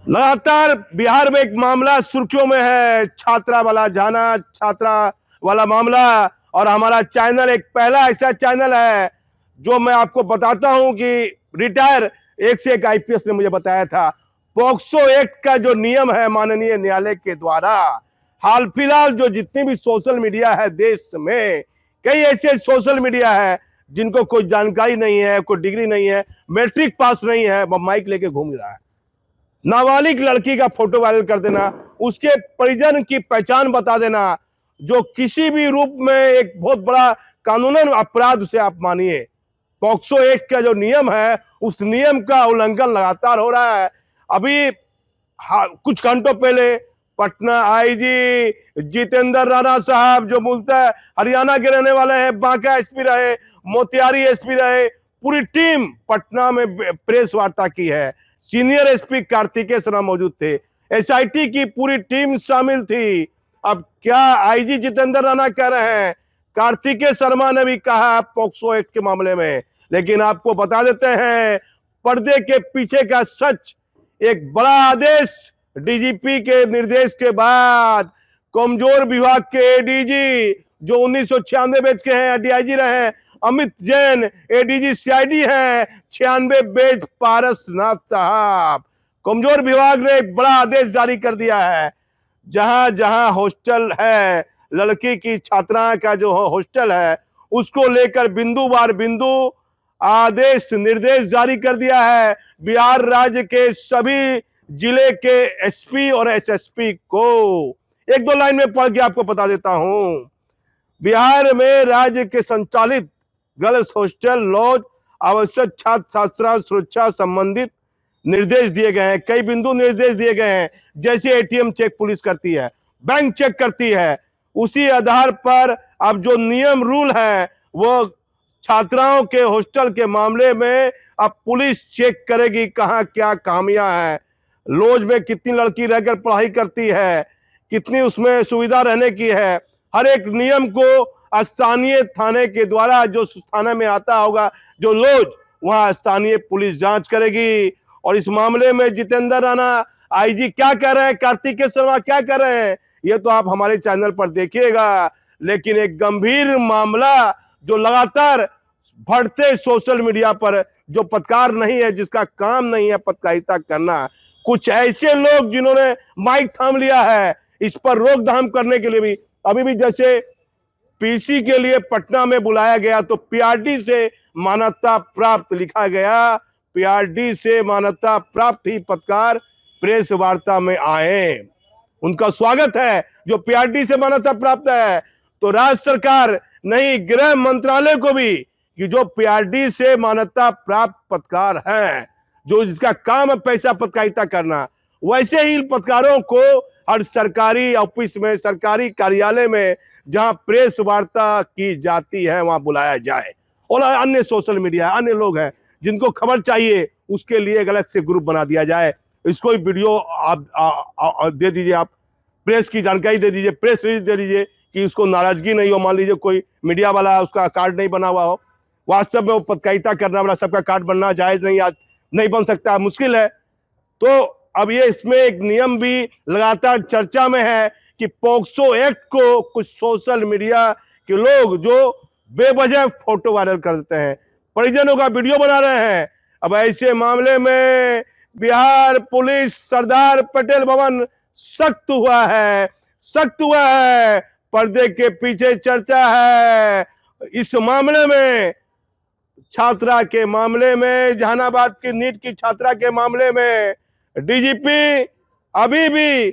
लगातार बिहार में एक मामला सुर्खियों में है, छात्रा वाला जाना, छात्रा वाला मामला। और हमारा चैनल एक पहला ऐसा चैनल है जो मैं आपको बताता हूं कि रिटायर एक से एक आईपीएस ने मुझे बताया था, पॉक्सो एक्ट का जो नियम है माननीय न्यायालय के द्वारा, हाल फिलहाल जो जितनी भी सोशल मीडिया है देश में, कई ऐसे सोशल मीडिया है जिनको कोई जानकारी नहीं है, कोई डिग्री नहीं है, मैट्रिक पास नहीं है, वो माइक लेके घूम रहा है। नाबालिग लड़की का फोटो वायरल कर देना, उसके परिजन की पहचान बता देना, जो किसी भी रूप में एक बहुत बड़ा कानूनन अपराध उसे आप मानिए। पॉक्सो एक्ट का जो नियम है उस नियम का उल्लंघन लगातार हो रहा है। अभी कुछ घंटों पहले पटना आईजी जितेंद्र राणा साहब, जो मूलतः हरियाणा के रहने वाले हैं, बांका एसपी रहे, मोतिहारी एसपी रहे, पूरी टीम पटना में प्रेस वार्ता की है। सीनियर एसपी कार्तिकेय शर्मा मौजूद थे, एसआईटी की पूरी टीम शामिल थी। अब क्या आईजी जितेंद्र राणा कह रहे हैं, कार्तिकेय शर्मा ने भी कहा पॉक्सो एक्ट के मामले में, लेकिन आपको बता देते हैं पर्दे के पीछे का सच। एक बड़ा आदेश डीजीपी के निर्देश के बाद कमजोर विभाग के एडीजी जो 1996 बैच के हैं, डीआईजी रहे हैं, अमित जैन एडीजी सीआईडी है, 96 बैच पारसनाथ साहब, कमजोर विभाग ने एक बड़ा आदेश जारी कर दिया है। जहां जहां हॉस्टल है, लड़की की छात्रा का जो हॉस्टल है, उसको लेकर बिंदुवार बिंदु आदेश निर्देश जारी कर दिया है बिहार राज्य के सभी जिले के एसपी और एसएसपी को। एक दो लाइन में पढ़ के आपको बता देता हूं। बिहार में राज्य के संचालित गर्ल्स हॉस्टल, लॉज, आवश्यक छात्र छात्रा सुरक्षा संबंधित निर्देश दिए गए हैं। कई बिंदु निर्देश दिए गए हैं, जैसे एटीएम चेक पुलिस करती है, बैंक चेक करती है, उसी आधार पर अब जो नियम रूल है वो छात्राओं के हॉस्टल के मामले में अब पुलिस चेक करेगी कहां क्या खामियां है, लॉज में कितनी लड़की रहकर पढ़ाई करती है, कितनी उसमें सुविधा रहने की है। हर एक नियम को स्थानीय थाने के द्वारा, जो थाने में आता होगा जो लॉज, वहां स्थानीय पुलिस जांच करेगी। और इस मामले में जितेंद्र राणा आईजी क्या कह रहे हैं, कार्तिकेय शर्मा क्या कह रहे हैं, ये तो आप हमारे चैनल पर देखिएगा। लेकिन एक गंभीर मामला जो लगातार बढ़ते सोशल मीडिया पर, जो पत्रकार नहीं है, जिसका काम नहीं है पत्रकारिता करना, कुछ ऐसे लोग जिन्होंने माइक थाम लिया है, इस पर रोकथाम करने के लिए भी अभी भी, जैसे पीसी के लिए पटना में बुलाया गया तो पीआरडी से मान्यता प्राप्त लिखा गया, पीआरडी से मान्यता प्राप्त ही पत्रकार प्रेस वार्ता में आए, उनका स्वागत है जो पीआरडी से मान्यता प्राप्त है। तो राज्य सरकार नहीं, गृह मंत्रालय को भी, कि जो पीआरडी से मान्यता प्राप्त पत्रकार हैं, जो जिसका काम है पैसा पत्रकारिता करना, वैसे ही पत्रकारों को हर सरकारी ऑफिस में, सरकारी कार्यालय में जहां प्रेस वार्ता की जाती है वहां बुलाया जाए। और अन्य सोशल मीडिया, अन्य लोग हैं जिनको खबर चाहिए, उसके लिए एक अलग से ग्रुप बना दिया जाए। इसको वीडियो आप दे दीजिए, आप प्रेस की जानकारी दे दीजिए, प्रेस रिलीज दे दीजिए कि उसको नाराजगी नहीं हो। मान लीजिए कोई मीडिया वाला, उसका कार्ड नहीं बना हुआ हो, वास्तव में वो पत्रकारिता करना वाला, सबका कार्ड बनना जायज नहीं, आज नहीं बन सकता, मुश्किल है। तो अब ये इसमें एक नियम भी लगातार चर्चा में है कि पॉक्सो एक्ट को कुछ सोशल मीडिया के लोग जो बेवजह फोटो वायरल कर देते हैं, परिजनों का वीडियो बना रहे हैं। अब ऐसे मामले में बिहार पुलिस सरदार पटेल भवन सख्त हुआ है, सख्त हुआ है। पर्दे के पीछे चर्चा है इस मामले में, छात्रा के मामले में, जहानाबाद की नीट की छात्रा के मामले में डीजीपी, अभी भी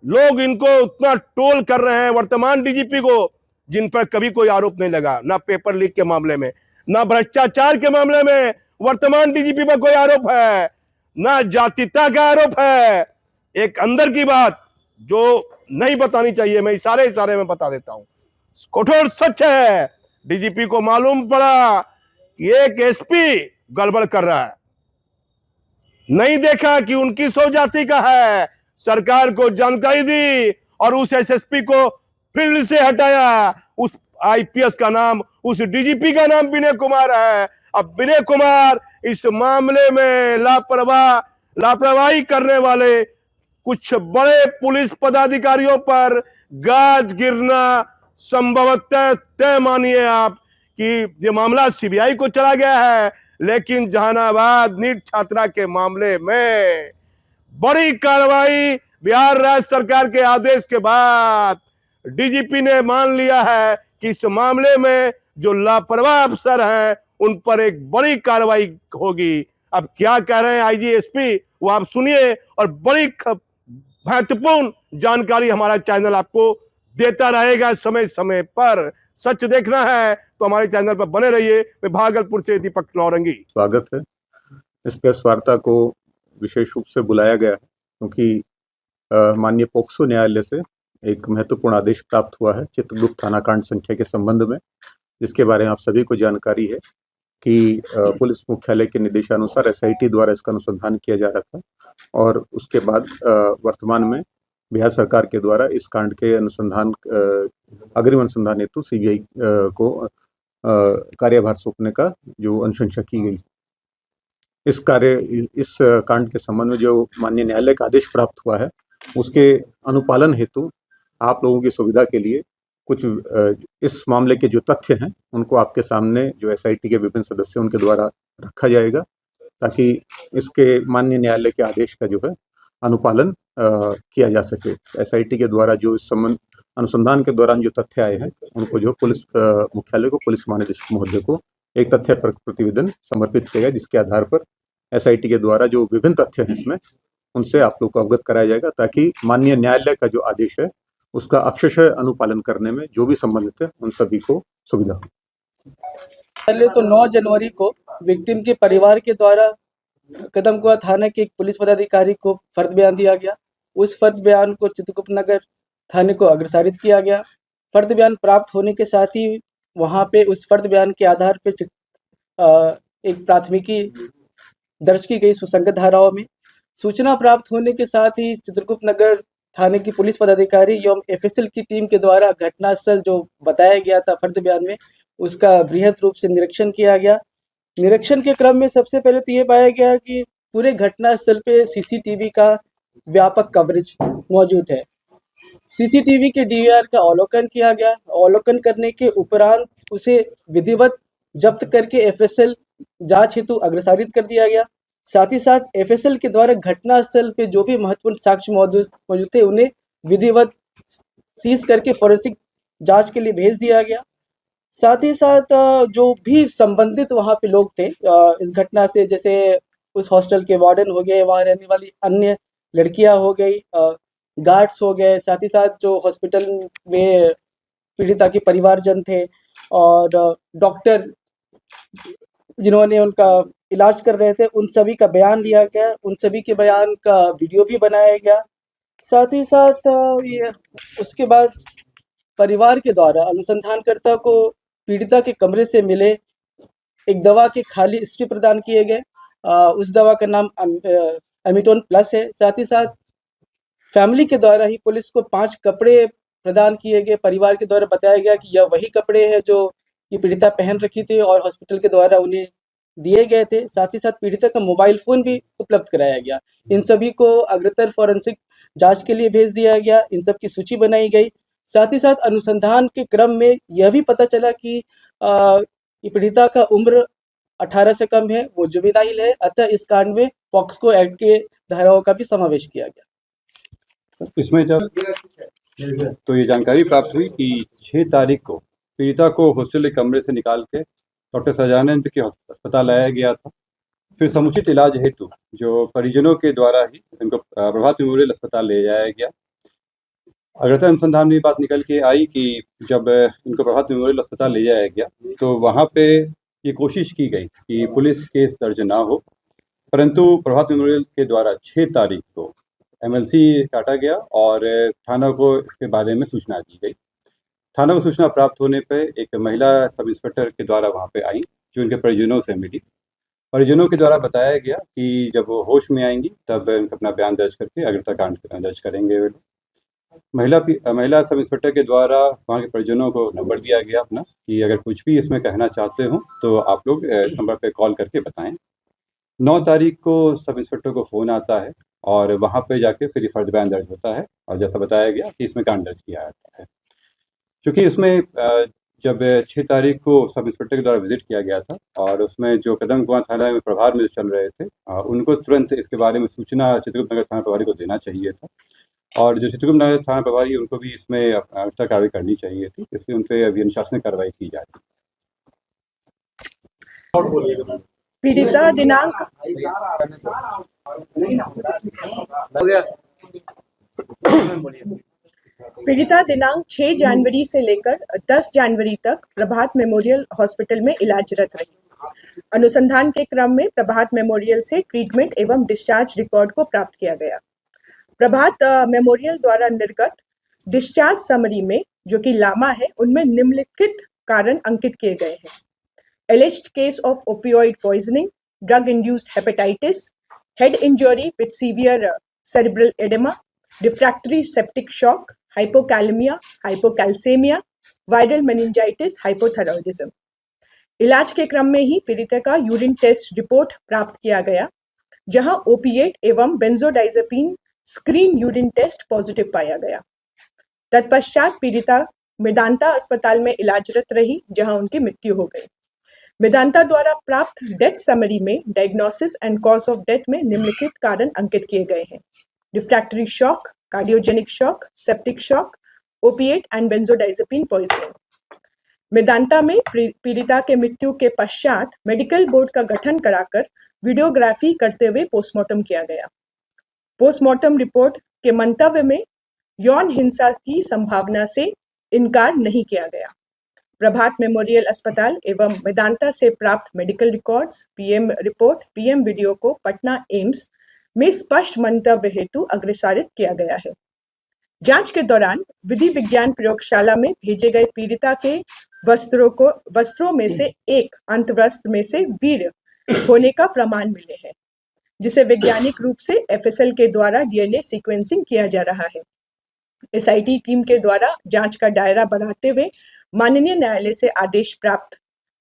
लोग इनको उतना टोल कर रहे हैं, वर्तमान डीजीपी को, जिन पर कभी कोई आरोप नहीं लगा, ना पेपर लीक के मामले में, ना भ्रष्टाचार के मामले में वर्तमान डीजीपी पर कोई आरोप है, ना जातिता का आरोप है। एक अंदर की बात जो नहीं बतानी चाहिए, मैं इशारे इशारे में बता देता हूं, कठोर सच है। डीजीपी को मालूम पड़ा कि एक एसपी गड़बड़ कर रहा है, नहीं देखा कि उनकी सौ जाति का है, सरकार को जानकारी दी और उस एसएसपी को फील्ड से हटाया। उस आईपीएस का नाम, उस डीजीपी का नाम विनय कुमार है। अब विनय कुमार इस मामले में लापरवाही करने वाले कुछ बड़े पुलिस पदाधिकारियों पर गाज गिरना संभवतः तय मानिए आप कि ये मामला सीबीआई को चला गया है, लेकिन जहानाबाद नीट छात्रा के मामले में बड़ी कार्रवाई बिहार राज्य सरकार के आदेश के बाद डीजीपी ने मान लिया है कि इस मामले में जो लापरवाह अफसर हैं उन पर एक बड़ी कार्रवाई होगी। अब क्या कह रहे हैं आईजी एसपी वो आप सुनिए, और बड़ी महत्वपूर्ण जानकारी हमारा चैनल आपको देता रहेगा समय समय पर। सच देखना है तो हमारे चैनल पर बने रहिए। मैं भागलपुर से दीपक नौरंगी। स्वागत है। इस प्रेस वार्ता को विशेष रूप से बुलाया गया है क्योंकि माननीय पोक्सो न्यायालय से एक महत्वपूर्ण आदेश प्राप्त हुआ है चित्रगुप्त थाना कांड संख्या के संबंध में, जिसके बारे में आप सभी को जानकारी है कि पुलिस मुख्यालय के निर्देशानुसार एसआईटी द्वारा इसका अनुसंधान किया जा रहा था और उसके बाद वर्तमान में बिहार सरकार के द्वारा इस कांड के अनुसंधान अग्रिम अनुसंधान हेतु सीबीआई को कार्यभार सौंपने का जो अनुशंसा की गई। इस कांड के संबंध में जो माननीय न्यायालय का आदेश प्राप्त हुआ है उसके अनुपालन हेतु आप लोगों की सुविधा के लिए कुछ इस मामले के जो तथ्य हैं उनको आपके सामने जो एसआईटी के विभिन्न सदस्य उनके द्वारा रखा जाएगा ताकि इसके माननीय न्यायालय के आदेश का जो है अनुपालन किया जा सके। एसआईटी के द्वारा जो इस संबंध अनुसंधान के दौरान जो तथ्य आए हैं उनको जो पुलिस मुख्यालय को पुलिस महानिदेशक महोदय को एक तथ्य प्रतिवेदन समर्पित किया गया, जिसके आधार पर एसआईटी के द्वारा जो विभिन्न तथ्य हैं इसमें उनसे आप लोग को अवगत कराया जाएगा ताकि माननीय न्यायालय का जो आदेश है उसका अक्षरशः अनुपालन करने में जो भी संबंधित है उन सभी को सुविधा हो। पहले तो 9 जनवरी को विक्टिम के परिवार के द्वारा कदमकुआं थाने के एक पुलिस पदाधिकारी को फर्द बयान दिया गया। उस फर्द बयान को चित्रगुप्त नगर थाने को अग्रसारित किया गया। फर्द बयान प्राप्त होने के साथ ही वहां पे उस फर्द बयान के आधार पे एक प्राथमिकी दर्ज की गई सुसंगत धाराओं में। सूचना प्राप्त होने के साथ ही चित्रगुप्त नगर थाने की पुलिस पदाधिकारी एवं एफएसएल की टीम के द्वारा घटनास्थल जो बताया गया था फर्द बयान में उसका बृहद रूप से निरीक्षण किया गया। निरीक्षण के क्रम में सबसे पहले तो ये पाया गया कि पूरे घटनास्थल पे सीसीटीवी का व्यापक कवरेज मौजूद है। सीसीटीवी के डीवीआर का अवलोकन किया गया। अवलोकन करने के उपरांत उसे विधिवत जब्त करके एफएसएल जांच हेतु अग्रसारित कर दिया गया। साथ ही साथ एफएसएल के द्वारा घटनास्थल पे जो भी महत्वपूर्ण साक्ष्य मौजूद थे उन्हें विधिवत सीज करके फोरेंसिक जांच के लिए भेज दिया गया। साथ ही साथ जो भी संबंधित वहां पे लोग थे इस घटना से, जैसे उस हॉस्टल के वार्डन हो गए, वहां रहने वाली अन्य लड़कियां हो गई, गार्ड्स हो गए, साथ ही साथ जो हॉस्पिटल में पीड़िता के परिवारजन थे और डॉक्टर जिन्होंने उनका इलाज कर रहे थे, उन सभी का बयान लिया गया। उन सभी के बयान का वीडियो भी बनाया गया। साथ ही साथ ये उसके बाद परिवार के द्वारा अनुसंधानकर्ता को पीड़िता के कमरे से मिले एक दवा के खाली स्ट्रिप प्रदान किए गए। उस दवा का नाम एमिटोन प्लस है। साथ ही साथ फैमिली के द्वारा ही पुलिस को 5 कपड़े प्रदान किए गए। परिवार के द्वारा बताया गया कि यह वही कपड़े हैं जो ये पीड़िता पहन रखी थी और हॉस्पिटल के द्वारा उन्हें दिए गए थे। साथ ही साथ पीड़िता का मोबाइल फ़ोन भी उपलब्ध कराया गया। इन सभी को अग्रतर फॉरेंसिक जांच के लिए भेज दिया गया। इन सब की सूची बनाई गई। साथ ही साथ अनुसंधान के क्रम में यह भी पता चला कि ये पीड़िता का उम्र 18 से कम है, वो जुवेनाइल है। अतः इस कांड में पॉक्सो एक्ट के धाराओं का भी समावेश किया गया। इसमें जब तो ये जानकारी प्राप्त हुई कि 6 तारीख को पीड़िता को हॉस्टल के कमरे से निकाल के डॉक्टर सजानंद के अस्पताल लाया गया था। फिर समुचित इलाज हेतु जो परिजनों के द्वारा ही इनको प्रभात मेमोरियल अस्पताल ले जाया गया। अग्रतर अनुसंधान में बात निकल के आई कि जब इनको प्रभात मेमोरियल अस्पताल ले जाया गया तो वहाँ पे ये कोशिश की गई कि पुलिस केस दर्ज ना हो, परंतु प्रभात मेमोरियल के द्वारा 6 तारीख को एमएलसी काटा गया और थाना को इसके बारे में सूचना दी गई। थाना को सूचना प्राप्त होने पर एक महिला सब इंस्पेक्टर के द्वारा वहाँ पे आई जो उनके परिजनों से मिली। परिजनों के द्वारा बताया गया कि जब वो होश में आएंगी तब अपना बयान दर्ज करके अग्रता कांड दर्ज करेंगे। महिला सब इंस्पेक्टर के द्वारा वहाँ के परिजनों को नंबर दिया गया अपना कि अगर कुछ भी इसमें कहना चाहते हो तो आप लोग इस नंबर पे कॉल करके बताएं। 9 तारीख को सब इंस्पेक्टर को फ़ोन आता है और वहाँ पे जाके फिर ये फर्द बयान दर्ज होता है और जैसा बताया गया कि इसमें कांड दर्ज किया जाता है। क्योंकि इसमें जब 6 तारीख को सब इंस्पेक्टर के द्वारा विजिट किया गया था और उसमें जो कदम कुआं थाना में प्रभार में चल रहे थे उनको तुरंत इसके बारे में सूचना चित्रगुप्त नगर थाना प्रभारी को देना चाहिए था और जो चित्रगुप्त नगर थाना प्रभारी उनको भी इसमें कार्रवाई करनी चाहिए थी, इसलिए उन पर अभी अनुशासनिक कार्रवाई की जा रही है। पीड़िता दिनांक पीड़िता दिनांक 6 जनवरी से लेकर 10 जनवरी तक प्रभात मेमोरियल हॉस्पिटल में इलाजरत रही। अनुसंधान के क्रम में प्रभात मेमोरियल से ट्रीटमेंट एवं डिस्चार्ज रिकॉर्ड को प्राप्त किया गया। प्रभात मेमोरियल द्वारा निर्गत डिस्चार्ज समरी में, जो कि लामा है, उनमें निम्नलिखित कारण अंकित किए गए हैं: alleged case of opioid poisoning, drug-induced hepatitis, head injury with severe cerebral edema, refractory septic shock, hypokalemia, hypocalcemia, viral meningitis, hypothyroidism। इलाज के क्रम में ही पीड़िता का यूरिन टेस्ट रिपोर्ट प्राप्त किया गया, जहां ओपिएट एवं benzodiazepine screen urine test positive पाया गया। तत्पश्चात पीड़िता मेदांता अस्पताल में इलाजरत रही, जहां उनकी मृत्यु हो गई। मेदांता द्वारा प्राप्त डेथ समरी में diagnosis and cause of death में निम्नलिखित कारण अंकित किए गए हैं: refractory shock, cardiogenic shock, septic shock, opiate and benzodiazepine poisoning. Medanta में पीड़िता के मृत्यु के पश्चात मेडिकल बोर्ड का गठन कराकर वीडियोग्राफी करते हुए पोस्टमार्टम किया गया। पोस्टमार्टम रिपोर्ट के मंतव्य में यौन हिंसा की संभावना से इनकार नहीं किया गया। प्रभात मेमोरियल अस्पताल एवं मेदांता से प्राप्त medical records, PM report, PM video को पटना एम्स में स्पष्ट मंतव्य हेतु अग्रेसारित किया गया है। जांच के दौरान विधि विज्ञान प्रयोगशाला में भेजे गए पीड़िता के वस्त्रों में से एक अंतवस्त्र में से वीर होने का प्रमाण मिले हैं, जिसे वैज्ञानिक रूप से एफएसएल के द्वारा डीएनए सीक्वेंसिंग किया जा रहा है। एसआईटी टीम के द्वारा जांच का दायरा बढ़ाते हुए माननीय न्यायालय से आदेश प्राप्त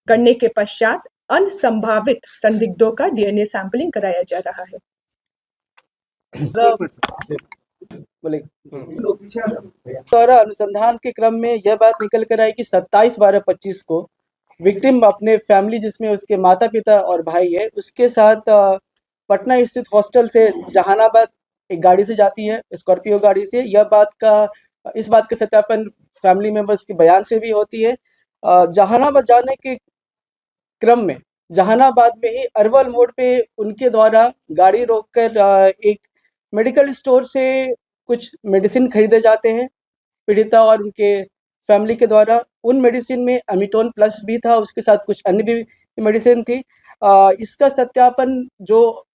करने के पश्चात अन्य संभावित संदिग्धों का डीएनए सैंपलिंग कराया जा रहा है। द्वारा अनुसंधान के क्रम में यह बात निकल कर आई कि 27/12/25 को विक्टिम अपने फैमिली, जिसमें उसके माता पिता और भाई है, उसके साथ पटना स्थित हॉस्टल से जहानाबाद एक गाड़ी से जाती है, स्कॉर्पियो गाड़ी से। इस बात का सत्यापन फैमिली मेंबर्स के बयान से भी होती है। जहानाबाद जाने के क्रम में जहानाबाद में ही अरवल मोड़ पे उनके द्वारा गाड़ी रोककर एक मेडिकल स्टोर से कुछ मेडिसिन खरीदे जाते हैं पीड़िता और उनके फैमिली के द्वारा। उन मेडिसिन में एमिटोन प्लस भी था, उसके साथ कुछ अन्य भी मेडिसिन थी। इसका सत्यापन जो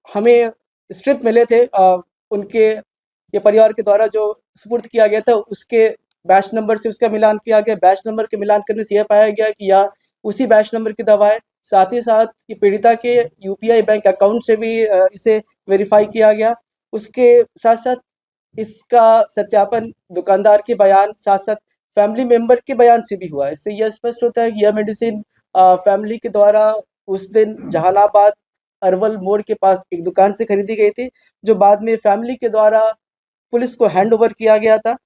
हमें स्ट्रिप मिले थे उनके ये परिवार के द्वारा जो सुपुर्द किया गया था, उसके बैच नंबर से उसका मिलान किया गया। बैच नंबर के मिलान करने से यह पाया गया कि यह उसी बैच नंबर की दवा है। साथ ही साथ ये पीड़िता के यूपीआई बैंक अकाउंट से भी इसे वेरीफाई किया गया। उसके साथ साथ इसका सत्यापन दुकानदार के बयान, साथ साथ फैमिली मेंबर के बयान से भी हुआ है। इससे यह स्पष्ट होता है कि यह मेडिसिन फैमिली के द्वारा उस दिन जहानाबाद अरवल मोड़ के पास एक दुकान से खरीदी गई थी, जो बाद में फैमिली के द्वारा पुलिस को हैंड ओवर किया गया था।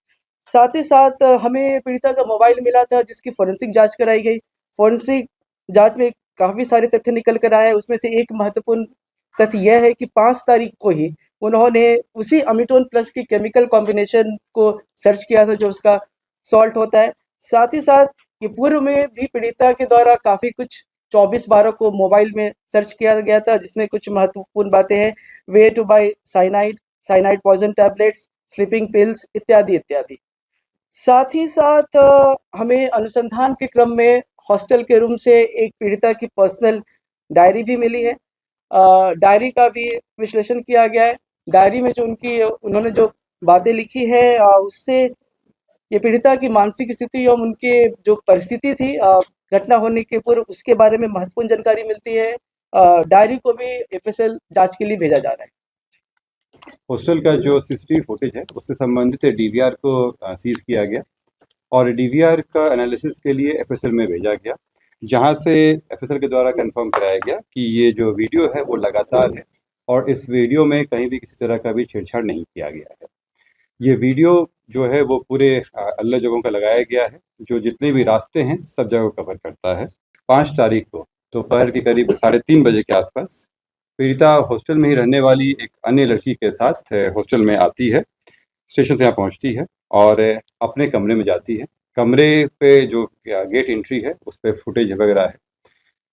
साथ ही साथ हमें पीड़िता का मोबाइल मिला था, जिसकी फोरेंसिक जांच कराई गई। फोरेंसिक जांच में काफ़ी सारे तथ्य निकल कर आए। उसमें से एक महत्वपूर्ण तथ्य यह है कि 5 तारीख को ही उन्होंने उसी अमिटोन प्लस की केमिकल कॉम्बिनेशन को सर्च किया था, जो उसका सॉल्ट होता है। साथ ही साथ ये पूर्व में भी पीड़िता के द्वारा काफ़ी कुछ 24/12 को मोबाइल में सर्च किया गया था, जिसमें कुछ महत्वपूर्ण बातें हैं: way to buy cyanide poison tablets, sleeping pills इत्यादि इत्यादि। साथ ही साथ हमें अनुसंधान के क्रम में हॉस्टल के रूम से एक पीड़िता की पर्सनल डायरी भी मिली है। डायरी का भी विश्लेषण किया गया है। डायरी में जो उन्होंने जो बातें लिखी है, उससे ये पीड़िता की मानसिक स्थिति एवं उनके जो परिस्थिति थी घटना होने के पूर्व, उसके बारे में महत्वपूर्ण जानकारी मिलती है। डायरी को भी एफएसएल जांच के लिए भेजा जा रहा है। हॉस्टल का जो सीसीटीवी फुटेज है उससे संबंधित डीवीआर को सीज किया गया और डीवीआर का एनालिसिस के लिए एफएसएल में भेजा गया, जहां से एफएसएल के द्वारा कंफर्म कराया गया कि ये जो वीडियो है वो लगातार है और इस वीडियो में कहीं भी किसी तरह का भी छेड़छाड़ नहीं किया गया है। ये वीडियो जो है वो पूरे अलग जगहों का लगाया गया है, जो जितने भी रास्ते हैं सब जगह कवर करता है। 5 तारीख को दोपहर के करीब 3:30 बजे के आसपास पीड़िता हॉस्टल में ही रहने वाली एक अन्य लड़की के साथ हॉस्टल में आती है, स्टेशन से यहाँ पहुँचती है और अपने कमरे में जाती है। कमरे पे जो गेट एंट्री है उस पर फुटेज वगैरह है।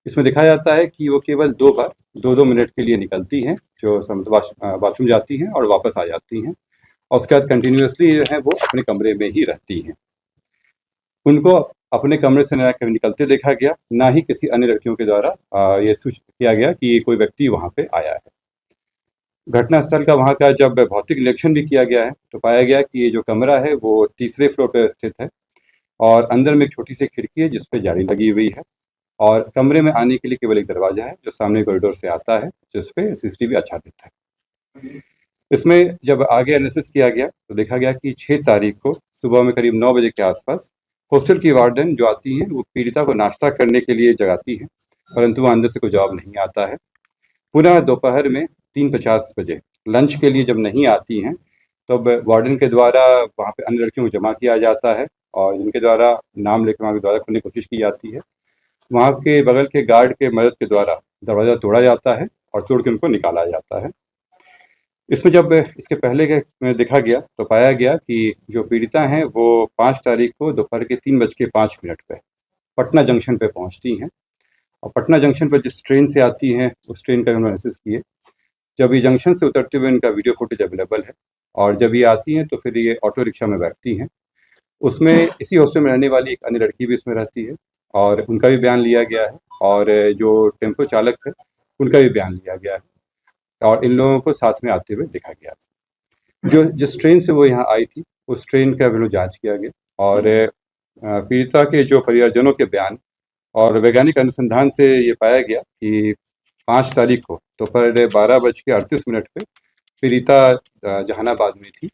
इसमें दिखाया जाता है कि वो केवल 2 बार 2-2 मिनट के लिए निकलती हैं, जो बाथरूम जाती हैं और वापस आ जाती हैं, और उसके बाद कंटिन्यूसली जो है वो अपने कमरे में ही रहती हैं। उनको अपने कमरे से ना कभी निकलते देखा गया, ना ही किसी अन्य लड़कियों के द्वारा ये सूचित किया गया कि कोई व्यक्ति वहाँ पे आया है। घटनास्थल का वहाँ का जब भौतिक निरीक्षण भी किया गया है तो पाया गया कि ये जो कमरा है वो तीसरे फ्लोर पर स्थित है और अंदर में एक छोटी सी खिड़की है जिस पे जाली लगी हुई है, और कमरे में आने के लिए केवल एक दरवाजा है जो सामने कॉरिडोर से आता है, जिस पे CCTV आच्छादित है। इसमें जब आगे एनालिसिस किया गया तो देखा गया कि 6 तारीख को सुबह में करीब 9 बजे के आसपास हॉस्टल की वार्डन जो आती हैं वो पीड़िता को नाश्ता करने के लिए जगाती है, परंतु वहाँ अंदर से कोई जवाब नहीं आता है। पुनः दोपहर में 3:50 बजे लंच के लिए जब नहीं आती हैं तब वार्डन के द्वारा वहाँ पे अन्य लड़कियों को जमा किया जाता है और जिनके द्वारा नाम लेकर वहाँ के द्वारा खोलने की कोशिश की जाती है। वहाँ के बगल के गार्ड के मदद के द्वारा दरवाज़ा तोड़ा जाता है और तोड़ के उनको निकाला जाता है। इसमें जब इसके पहले के देखा गया तो पाया गया कि जो पीड़िता हैं वो 5 तारीख को दोपहर के 3:05 पे पटना जंक्शन पे पहुंचती हैं, और पटना जंक्शन पर जिस ट्रेन से आती हैं उस ट्रेन का उन्होंने एनालिसिस किए। जब ये जंक्शन से उतरते हुए इनका वीडियो फुटेज अवेलेबल है, और जब ये आती हैं तो फिर ये ऑटो रिक्शा में बैठती हैं। उसमें इसी हॉस्टल में रहने वाली एक अन्य लड़की भी इसमें रहती है और उनका भी बयान लिया गया है, और जो टेम्पो चालक है उनका भी बयान लिया गया है, और इन लोगों को साथ में आते हुए देखा गया। जो जिस ट्रेन से वो यहाँ आई थी उस ट्रेन का भी जांच किया गया, और पीड़िता के जो परिवारजनों के बयान और वैज्ञानिक अनुसंधान से ये पाया गया कि 5 तारीख को दोपहर 12:38 पे पीड़िता जहानाबाद में थी,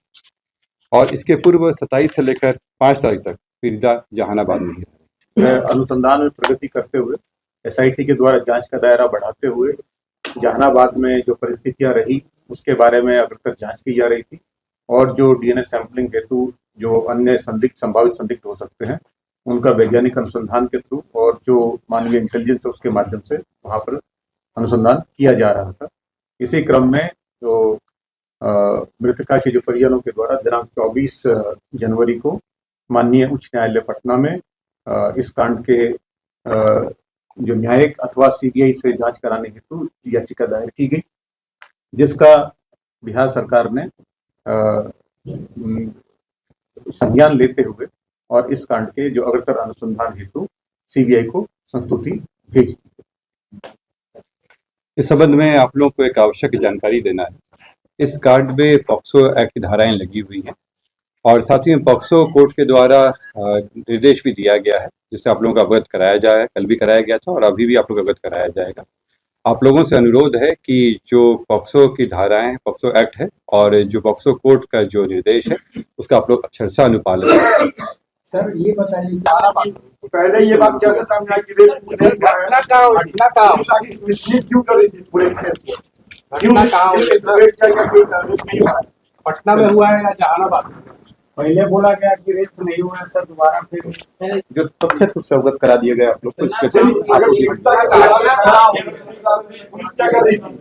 और इसके पूर्व 27 से लेकर 5 तारीख तक पीड़िता जहानाबाद में ही रही। अनुसंधान में प्रगति करते हुए SIT के द्वारा जांच का दायरा बढ़ाते हुए जहानाबाद में जो परिस्थितियां रही उसके बारे में अग्रतर जांच की जा रही थी, और जो DNA सैंपलिंग हेतु जो अन्य संभावित संदिग्ध हो सकते हैं उनका वैज्ञानिक अनुसंधान के थ्रू और जो मानवीय इंटेलिजेंस है उसके माध्यम से वहाँ पर अनुसंधान किया जा रहा था। इसी क्रम में जो मृतका के जो परिजनों के द्वारा दिनांक 24 जनवरी को माननीय उच्च न्यायालय पटना में इस कांड के जो न्यायिक अथवा CBI से जांच कराने हेतु याचिका दायर की गई, जिसका बिहार सरकार ने संज्ञान लेते हुए और इस कांड के जो अग्रतर अनुसंधान हेतु CBI को संस्तुति भेज दी। इस संबंध में आप लोगों को एक आवश्यक जानकारी देना है। इस कांड में पॉक्सो एक्ट की धाराएं लगी हुई हैं, और साथ ही में पॉक्सो कोर्ट के द्वारा निर्देश भी दिया गया है जिससे आप लोगों को अवगत कराया जाए। कल भी कराया गया था और अभी भी आप लोग अवगत कराया जाएगा। आप लोगों से अनुरोध है कि जो पॉक्सो की धाराएं, पॉक्सो एक्ट है और जो पॉक्सो कोर्ट का जो निर्देश है उसका आप लोग अक्षरशः अनुपालन करें। सर ये बताइए, पहले ये बात कैसे समझा कि पटना में हुआ है या जहानाबाद? पहले बोला गया कि रेप नहीं हुआ है सर, दोबारा फिर जो तथ्य उससे अवगत करा दिया गया आप लोग को इसके